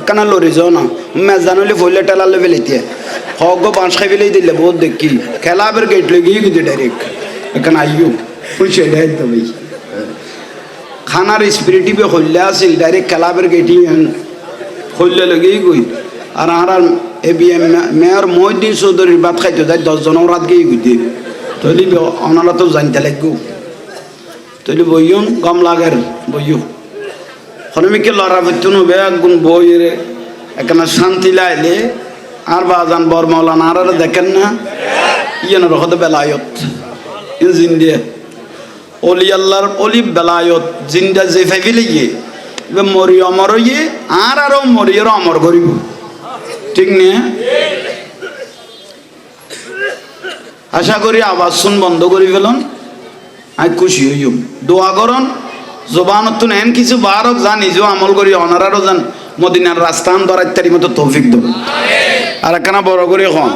একখানা লরি যাও না মেজান হলে ফইলে টেলালে ফেলিতে হক বাঁশ খাই ফেলেই দিলে বহুত দেখি খেলাবের গেট লই গিয়ে কিন্তু ডাইরেক্ট এখানে আইও খুশি দেয় তো ভাই খানার স্পিরিটিভে হইলে আসিল ডাইরেক্ট খেলাবের গেটই হইলে লগেই গই আর আর A B M mayor Mohiuddin চৌধুরীর ভাত খাইতে যায় 10 জনের রাত গিয়ে গুই দিয়ে তৈলি ওনারা তো জানতে লাগবো তৈলি বইয়ন গম লাগের বইও হনমিকে লড়া বেতন হবে একগুণ বইয়ের এখানে শান্তি লাইলে আর বাজান বর মৌলানা আর দেখেন না ইয়ে না রহতে বেলায়ত জিন্দিয়া অলি আল্লাহর অলি বেলায়ত জিন্দা যে ফাইলে গিয়ে মরি অমর ইয়ে আর আরো মরিয়ের অমর করিব ঠিক নে আশা করি আওয়াজ শুন বন্ধ করি ফেলুন আমি খুশি হইম দোয়া করন জবানত নেন কিছু বারক যা নিজেও আমল করি অনারারও যান মদিনার রাস্তান ধরার তারি মতো তৌফিক দেব আর একখানা বড় করে হন